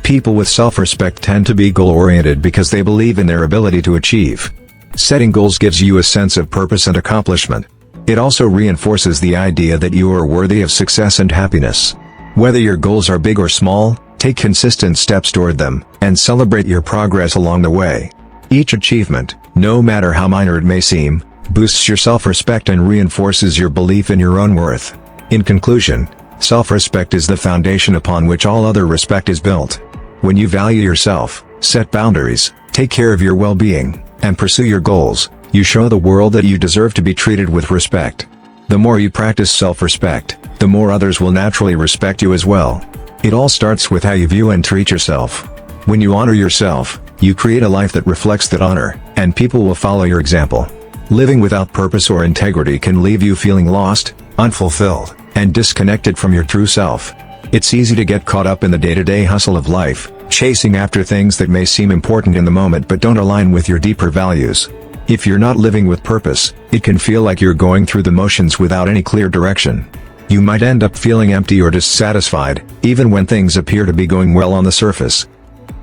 People with self-respect tend to be goal-oriented because they believe in their ability to achieve. Setting goals gives you a sense of purpose and accomplishment. It also reinforces the idea that you are worthy of success and happiness. Whether your goals are big or small, take consistent steps toward them, and celebrate your progress along the way. Each achievement, no matter how minor it may seem, boosts your self-respect and reinforces your belief in your own worth. In conclusion, self-respect is the foundation upon which all other respect is built. When you value yourself, set boundaries, take care of your well-being, and pursue your goals, you show the world that you deserve to be treated with respect. The more you practice self-respect, the more others will naturally respect you as well. It all starts with how you view and treat yourself. When you honor yourself, you create a life that reflects that honor, and people will follow your example. Living without purpose or integrity can leave you feeling lost, unfulfilled, and disconnected from your true self. It's easy to get caught up in the day-to-day hustle of life, chasing after things that may seem important in the moment but don't align with your deeper values. If you're not living with purpose, it can feel like you're going through the motions without any clear direction. You might end up feeling empty or dissatisfied, even when things appear to be going well on the surface.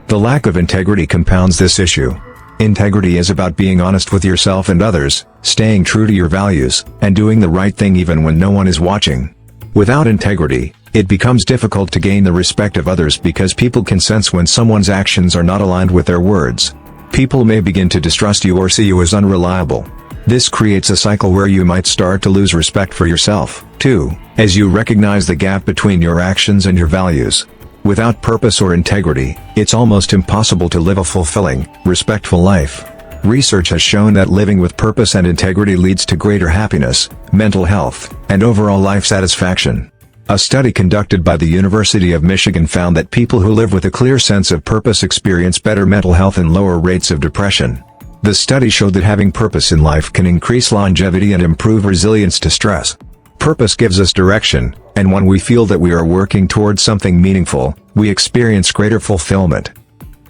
The lack of integrity compounds this issue. Integrity is about being honest with yourself and others, staying true to your values, and doing the right thing even when no one is watching. Without integrity, it becomes difficult to gain the respect of others because people can sense when someone's actions are not aligned with their words. People may begin to distrust you or see you as unreliable. This creates a cycle where you might start to lose respect for yourself, too, as you recognize the gap between your actions and your values. Without purpose or integrity, it's almost impossible to live a fulfilling, respectful life. Research has shown that living with purpose and integrity leads to greater happiness, mental health, and overall life satisfaction. A study conducted by the University of Michigan found that people who live with a clear sense of purpose experience better mental health and lower rates of depression. The study showed that having purpose in life can increase longevity and improve resilience to stress. Purpose gives us direction, and when we feel that we are working towards something meaningful, we experience greater fulfillment.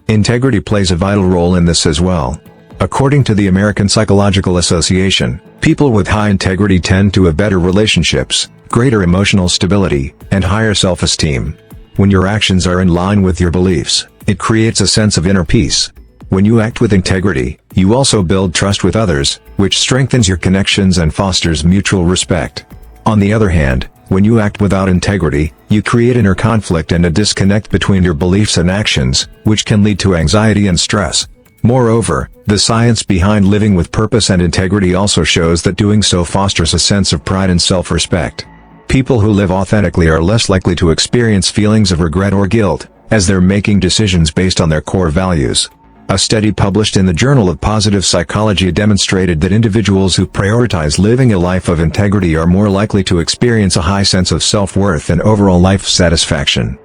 Integrity plays a vital role in this as well. According to the American Psychological Association, people with high integrity tend to have better relationships, greater emotional stability, and higher self-esteem. When your actions are in line with your beliefs, it creates a sense of inner peace. When you act with integrity, you also build trust with others, which strengthens your connections and fosters mutual respect. On the other hand, when you act without integrity, you create inner conflict and a disconnect between your beliefs and actions, which can lead to anxiety and stress. Moreover, the science behind living with purpose and integrity also shows that doing so fosters a sense of pride and self-respect. People who live authentically are less likely to experience feelings of regret or guilt, as they're making decisions based on their core values. A study published in the Journal of Positive Psychology demonstrated that individuals who prioritize living a life of integrity are more likely to experience a high sense of self-worth and overall life satisfaction.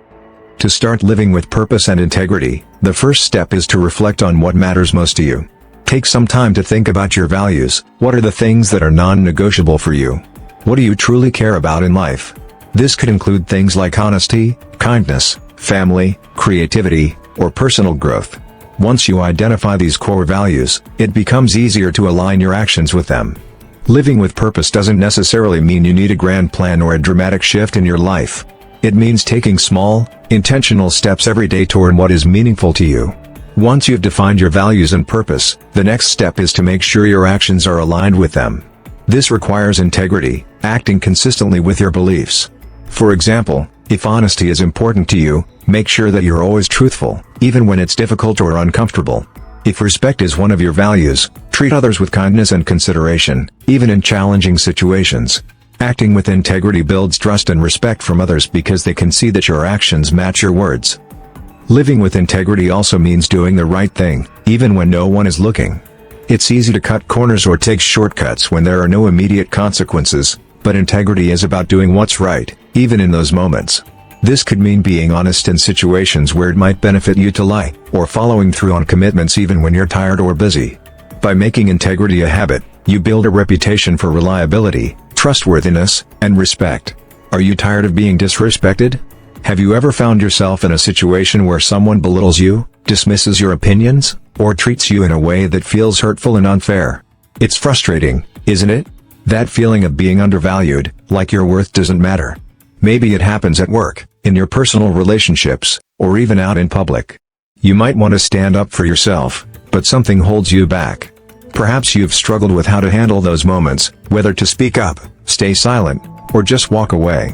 To start living with purpose and integrity, the first step is to reflect on what matters most to you. Take some time to think about your values. What are the things that are non-negotiable for you? What do you truly care about in life? This could include things like honesty, kindness, family, creativity, or personal growth. Once you identify these core values, it becomes easier to align your actions with them. Living with purpose doesn't necessarily mean you need a grand plan or a dramatic shift in your life. It means taking small, intentional steps every day toward what is meaningful to you. Once you've defined your values and purpose, the next step is to make sure your actions are aligned with them. This requires integrity, acting consistently with your beliefs. For example, if honesty is important to you, make sure that you're always truthful, even when it's difficult or uncomfortable. If respect is one of your values, treat others with kindness and consideration, even in challenging situations. Acting with integrity builds trust and respect from others because they can see that your actions match your words. Living with integrity also means doing the right thing, even when no one is looking. It's easy to cut corners or take shortcuts when there are no immediate consequences, but integrity is about doing what's right, even in those moments. This could mean being honest in situations where it might benefit you to lie, or following through on commitments even when you're tired or busy. By making integrity a habit, you build a reputation for reliability, trustworthiness, and respect. Are you tired of being disrespected? Have you ever found yourself in a situation where someone belittles you, dismisses your opinions, or treats you in a way that feels hurtful and unfair? It's frustrating, isn't it? That feeling of being undervalued, like your worth doesn't matter. Maybe it happens at work, in your personal relationships, or even out in public. You might want to stand up for yourself, but something holds you back. Perhaps you've struggled with how to handle those moments, whether to speak up, stay silent, or just walk away.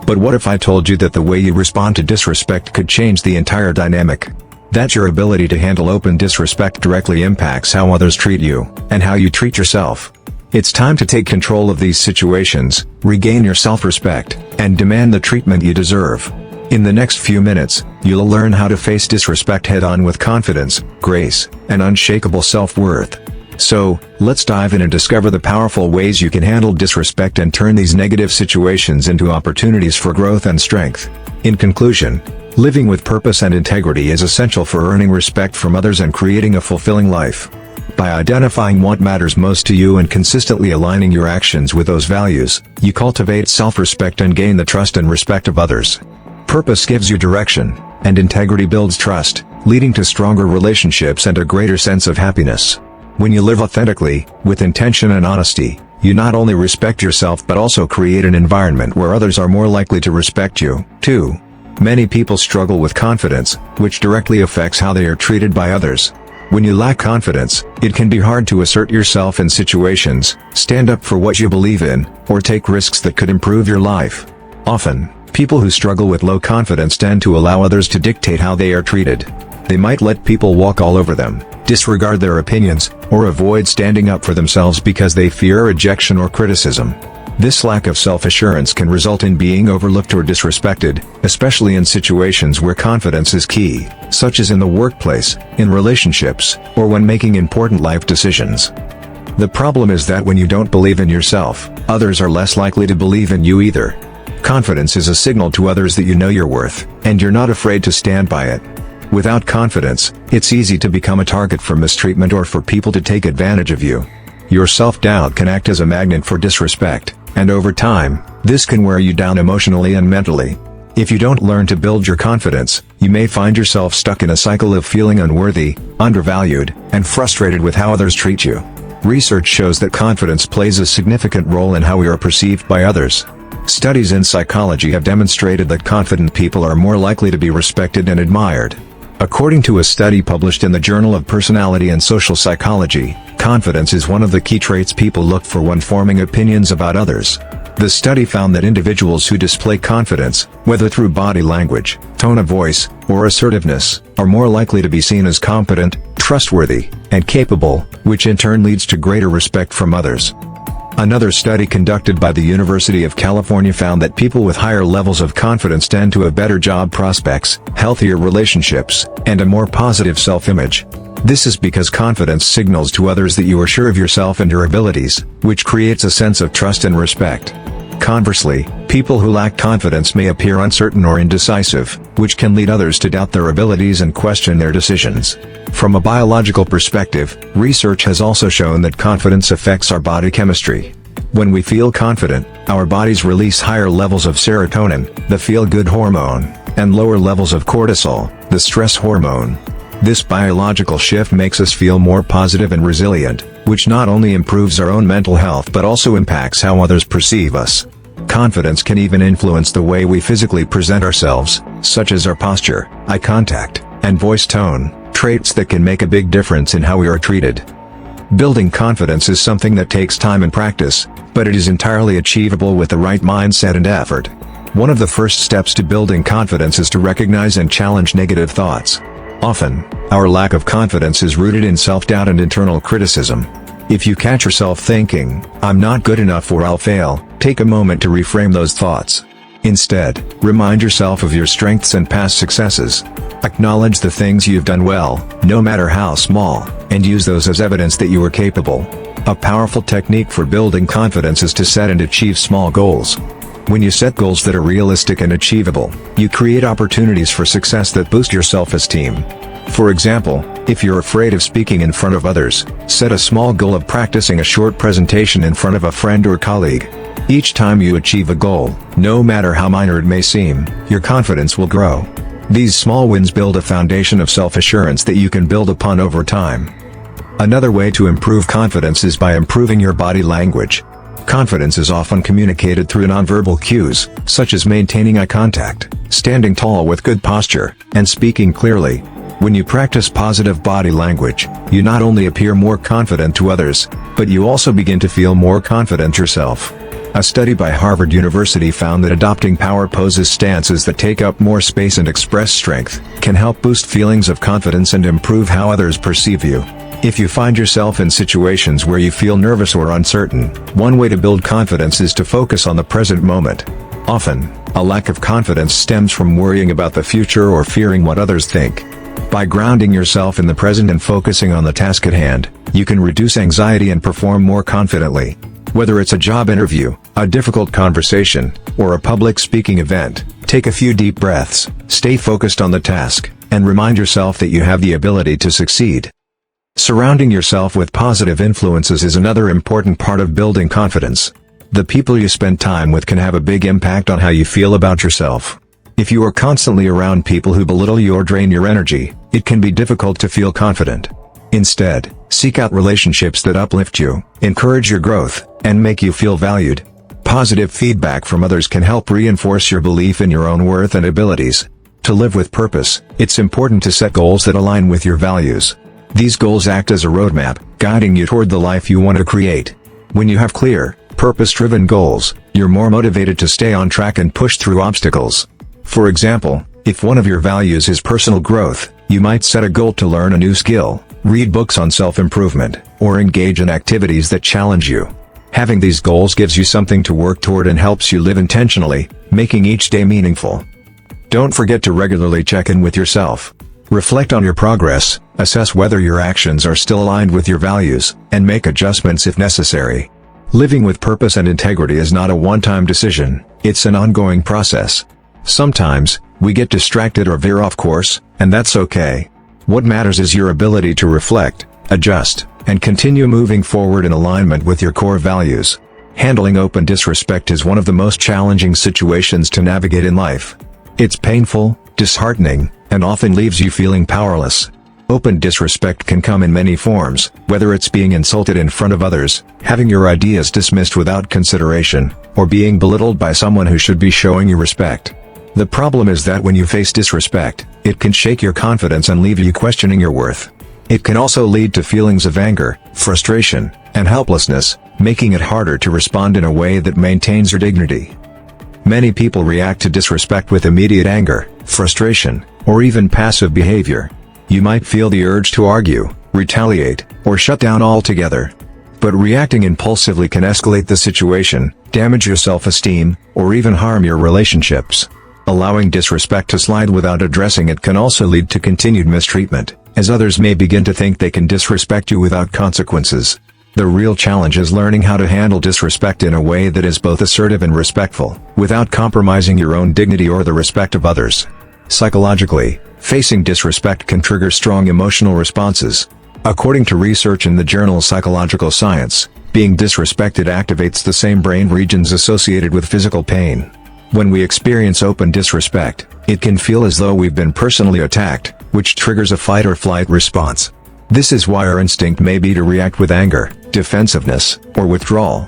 But what if I told you that the way you respond to disrespect could change the entire dynamic? That your ability to handle open disrespect directly impacts how others treat you, and how you treat yourself. It's time to take control of these situations, regain your self-respect, and demand the treatment you deserve. In the next few minutes, you'll learn how to face disrespect head-on with confidence, grace, and unshakable self-worth. So, let's dive in and discover the powerful ways you can handle disrespect and turn these negative situations into opportunities for growth and strength. In conclusion, Living with purpose and integrity is essential for earning respect from others and creating a fulfilling life. By identifying what matters most to you and consistently aligning your actions with those values, you cultivate self-respect and gain the trust and respect of others. Purpose gives you direction, and integrity builds trust, leading to stronger relationships and a greater sense of happiness. When you live authentically, with intention and honesty, you not only respect yourself but also create an environment where others are more likely to respect you, too. Many people struggle with confidence, which directly affects how they are treated by others. When you lack confidence, it can be hard to assert yourself in situations, stand up for what you believe in, or take risks that could improve your life. Often, people who struggle with low confidence tend to allow others to dictate how they are treated. They might let people walk all over them, disregard their opinions, or avoid standing up for themselves because they fear rejection or criticism. This lack of self-assurance can result in being overlooked or disrespected, especially in situations where confidence is key, such as in the workplace, in relationships, or when making important life decisions. The problem is that when you don't believe in yourself, others are less likely to believe in you either. Confidence is a signal to others that you know your worth, and you're not afraid to stand by it. Without confidence, it's easy to become a target for mistreatment or for people to take advantage of you. Your self-doubt can act as a magnet for disrespect, and over time, this can wear you down emotionally and mentally. If you don't learn to build your confidence, you may find yourself stuck in a cycle of feeling unworthy, undervalued, and frustrated with how others treat you. Research shows that confidence plays a significant role in how we are perceived by others. Studies in psychology have demonstrated that confident people are more likely to be respected and admired. According to a study published in the Journal of Personality and Social Psychology, confidence is one of the key traits people look for when forming opinions about others. The study found that individuals who display confidence, whether through body language, tone of voice, or assertiveness, are more likely to be seen as competent, trustworthy, and capable, which in turn leads to greater respect from others. Another study conducted by the University of California found that people with higher levels of confidence tend to have better job prospects, healthier relationships, and a more positive self-image. This is because confidence signals to others that you are sure of yourself and your abilities, which creates a sense of trust and respect. Conversely, people who lack confidence may appear uncertain or indecisive, which can lead others to doubt their abilities and question their decisions. From a biological perspective, research has also shown that confidence affects our body chemistry. When we feel confident, our bodies release higher levels of serotonin, the feel-good hormone, and lower levels of cortisol, the stress hormone. This biological shift makes us feel more positive and resilient, which not only improves our own mental health but also impacts how others perceive us. Confidence can even influence the way we physically present ourselves, such as our posture, eye contact, and voice tone, traits that can make a big difference in how we are treated. Building confidence is something that takes time and practice, but it is entirely achievable with the right mindset and effort. One of the first steps to building confidence is to recognize and challenge negative thoughts. Often, our lack of confidence is rooted in self-doubt and internal criticism. If you catch yourself thinking, "I'm not good enough or I'll fail," take a moment to reframe those thoughts. Instead, remind yourself of your strengths and past successes. Acknowledge the things you've done well, no matter how small, and use those as evidence that you are capable. A powerful technique for building confidence is to set and achieve small goals. When you set goals that are realistic and achievable, you create opportunities for success that boost your self-esteem. For example, if you're afraid of speaking in front of others, set a small goal of practicing a short presentation in front of a friend or colleague. Each time you achieve a goal, no matter how minor it may seem, your confidence will grow. These small wins build a foundation of self-assurance that you can build upon over time. Another way to improve confidence is by improving your body language. Confidence is often communicated through nonverbal cues, such as maintaining eye contact, standing tall with good posture, and speaking clearly. When you practice positive body language, you not only appear more confident to others, but you also begin to feel more confident yourself. A study by Harvard University found that adopting power poses, stances that take up more space and express strength, can help boost feelings of confidence and improve how others perceive you. If you find yourself in situations where you feel nervous or uncertain, one way to build confidence is to focus on the present moment. Often, a lack of confidence stems from worrying about the future or fearing what others think. By grounding yourself in the present and focusing on the task at hand, you can reduce anxiety and perform more confidently. Whether it's a job interview, a difficult conversation, or a public speaking event, Take a few deep breaths, stay focused on the task, and remind yourself that you have the ability to succeed. Surrounding yourself with positive influences is another important part of building confidence. The people you spend time with can have a big impact on how you feel about yourself. If you are constantly around people who belittle you or drain your energy, it can be difficult to feel confident. Instead, seek out relationships that uplift you, encourage your growth, and make you feel valued. Positive feedback from others can help reinforce your belief in your own worth and abilities. To live with purpose, it's important to set goals that align with your values. These goals act as a roadmap, guiding you toward the life you want to create. When you have clear, purpose-driven goals, you're more motivated to stay on track and push through obstacles. For example, if one of your values is personal growth, you might set a goal to learn a new skill, read books on self-improvement, or engage in activities that challenge you. Having these goals gives you something to work toward and helps you live intentionally, making each day meaningful. Don't forget to regularly check in with yourself. Reflect on your progress, assess whether your actions are still aligned with your values, and make adjustments if necessary. Living with purpose and integrity is not a one-time decision, it's an ongoing process. Sometimes, we get distracted or veer off course, and that's okay. What matters is your ability to reflect, adjust, and continue moving forward in alignment with your core values. Handling open disrespect is one of the most challenging situations to navigate in life. It's painful, disheartening, and often leaves you feeling powerless. Open disrespect can come in many forms, whether it's being insulted in front of others, having your ideas dismissed without consideration, or being belittled by someone who should be showing you respect. The problem is that when you face disrespect, it can shake your confidence and leave you questioning your worth. It can also lead to feelings of anger, frustration, and helplessness, making it harder to respond in a way that maintains your dignity. Many people react to disrespect with immediate anger, frustration, or even passive behavior. You might feel the urge to argue, retaliate, or shut down altogether. But reacting impulsively can escalate the situation, damage your self-esteem, or even harm your relationships. Allowing disrespect to slide without addressing it can also lead to continued mistreatment, as others may begin to think they can disrespect you without consequences. The real challenge is learning how to handle disrespect in a way that is both assertive and respectful, without compromising your own dignity or the respect of others. Psychologically, facing disrespect can trigger strong emotional responses. According to research in the journal Psychological Science, being disrespected activates the same brain regions associated with physical pain. When we experience open disrespect, it can feel as though we've been personally attacked, which triggers a fight or flight response. This is why our instinct may be to react with anger, defensiveness, or withdrawal.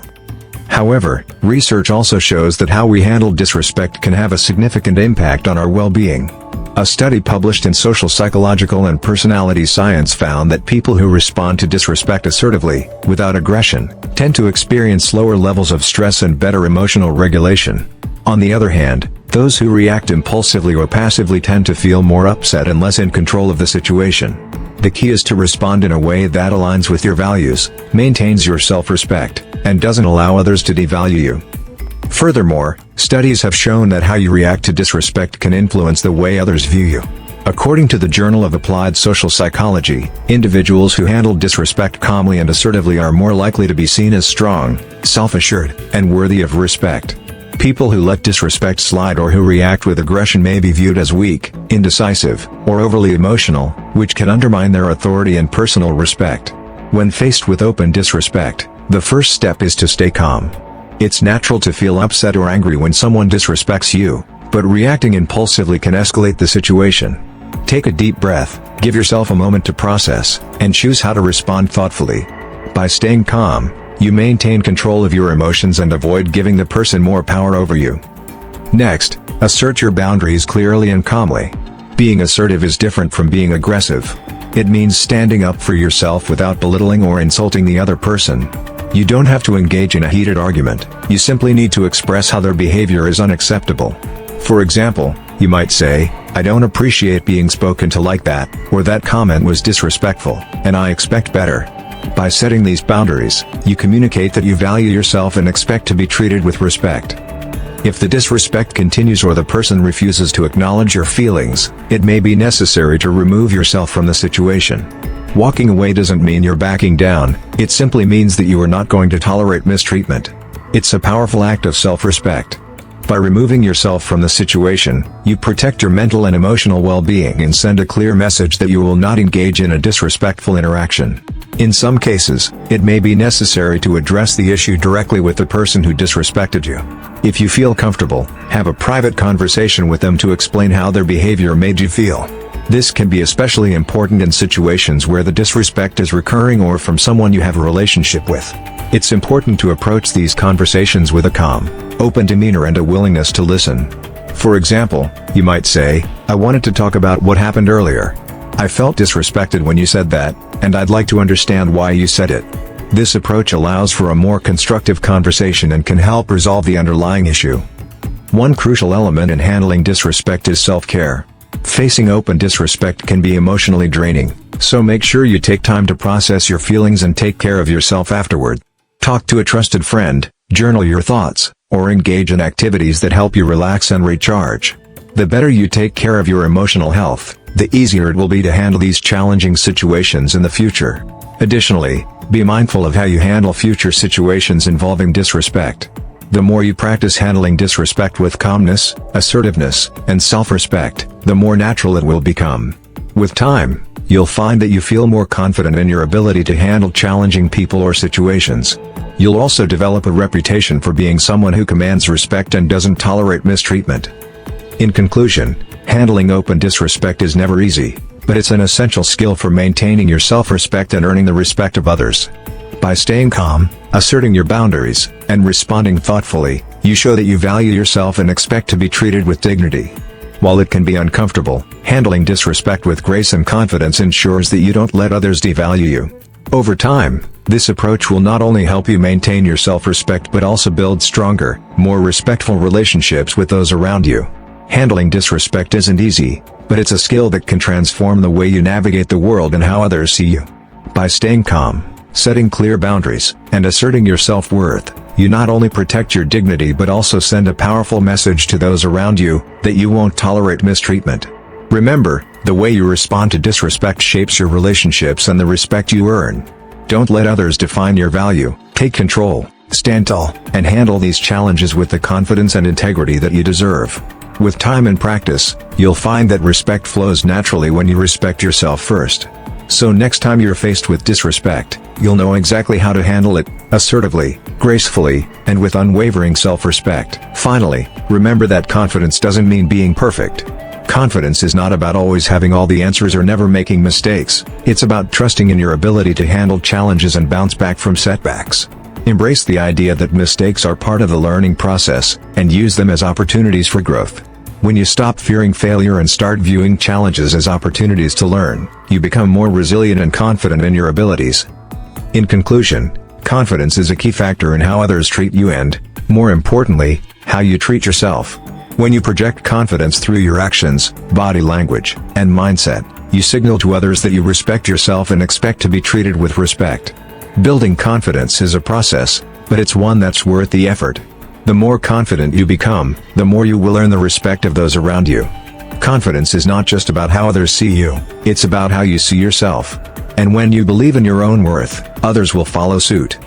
However, research also shows that how we handle disrespect can have a significant impact on our well-being. A study published in Social Psychological and Personality Science found that people who respond to disrespect assertively, without aggression, tend to experience lower levels of stress and better emotional regulation. On the other hand, those who react impulsively or passively tend to feel more upset and less in control of the situation. The key is to respond in a way that aligns with your values, maintains your self-respect, and doesn't allow others to devalue you. Furthermore, studies have shown that how you react to disrespect can influence the way others view you. According to the Journal of Applied Social Psychology, individuals who handle disrespect calmly and assertively are more likely to be seen as strong, self-assured, and worthy of respect. People who let disrespect slide or who react with aggression may be viewed as weak, indecisive, or overly emotional, which can undermine their authority and personal respect. When faced with open disrespect, the first step is to stay calm. It's natural to feel upset or angry when someone disrespects you, but reacting impulsively can escalate the situation. Take a deep breath, give yourself a moment to process, and choose how to respond thoughtfully. By staying calm, you maintain control of your emotions and avoid giving the person more power over you. Next, assert your boundaries clearly and calmly. Being assertive is different from being aggressive. It means standing up for yourself without belittling or insulting the other person. You don't have to engage in a heated argument, you simply need to express how their behavior is unacceptable. For example, you might say, "I don't appreciate being spoken to like that," or "That comment was disrespectful, and I expect better." By setting these boundaries, you communicate that you value yourself and expect to be treated with respect. If the disrespect continues or the person refuses to acknowledge your feelings, it may be necessary to remove yourself from the situation. Walking away doesn't mean you're backing down, it simply means that you are not going to tolerate mistreatment. It's a powerful act of self-respect. By removing yourself from the situation, you protect your mental and emotional well-being and send a clear message that you will not engage in a disrespectful interaction. In some cases, it may be necessary to address the issue directly with the person who disrespected you. If you feel comfortable, have a private conversation with them to explain how their behavior made you feel. This can be especially important in situations where the disrespect is recurring or from someone you have a relationship with. It's important to approach these conversations with a calm, open demeanor and a willingness to listen. For example, you might say, "I wanted to talk about what happened earlier. I felt disrespected when you said that, and I'd like to understand why you said it." This approach allows for a more constructive conversation and can help resolve the underlying issue. One crucial element in handling disrespect is self-care. Facing open disrespect can be emotionally draining, so make sure you take time to process your feelings and take care of yourself afterward. Talk to a trusted friend, journal your thoughts, or engage in activities that help you relax and recharge. The better you take care of your emotional health, the easier it will be to handle these challenging situations in the future. Additionally, be mindful of how you handle future situations involving disrespect. The more you practice handling disrespect with calmness, assertiveness, and self-respect, the more natural it will become. With time, you'll find that you feel more confident in your ability to handle challenging people or situations. You'll also develop a reputation for being someone who commands respect and doesn't tolerate mistreatment. In conclusion, handling open disrespect is never easy, but it's an essential skill for maintaining your self-respect and earning the respect of others. By staying calm, asserting your boundaries, and responding thoughtfully, you show that you value yourself and expect to be treated with dignity. While it can be uncomfortable, handling disrespect with grace and confidence ensures that you don't let others devalue you. Over time, this approach will not only help you maintain your self-respect but also build stronger, more respectful relationships with those around you. Handling disrespect isn't easy, but it's a skill that can transform the way you navigate the world and how others see you. By staying calm, setting clear boundaries, and asserting your self-worth, you not only protect your dignity but also send a powerful message to those around you, that you won't tolerate mistreatment. Remember, the way you respond to disrespect shapes your relationships and the respect you earn. Don't let others define your value, take control, stand tall, and handle these challenges with the confidence and integrity that you deserve. With time and practice, you'll find that respect flows naturally when you respect yourself first. So next time you're faced with disrespect, you'll know exactly how to handle it, assertively, gracefully, and with unwavering self-respect. Finally, remember that confidence doesn't mean being perfect. Confidence is not about always having all the answers or never making mistakes. It's about trusting in your ability to handle challenges and bounce back from setbacks. Embrace the idea that mistakes are part of the learning process, and use them as opportunities for growth. When you stop fearing failure and start viewing challenges as opportunities to learn, you become more resilient and confident in your abilities. In conclusion, confidence is a key factor in how others treat you and, more importantly, how you treat yourself. When you project confidence through your actions, body language, and mindset, you signal to others that you respect yourself and expect to be treated with respect. Building confidence is a process, but it's one that's worth the effort. The more confident you become, the more you will earn the respect of those around you. Confidence is not just about how others see you, it's about how you see yourself. And when you believe in your own worth, others will follow suit.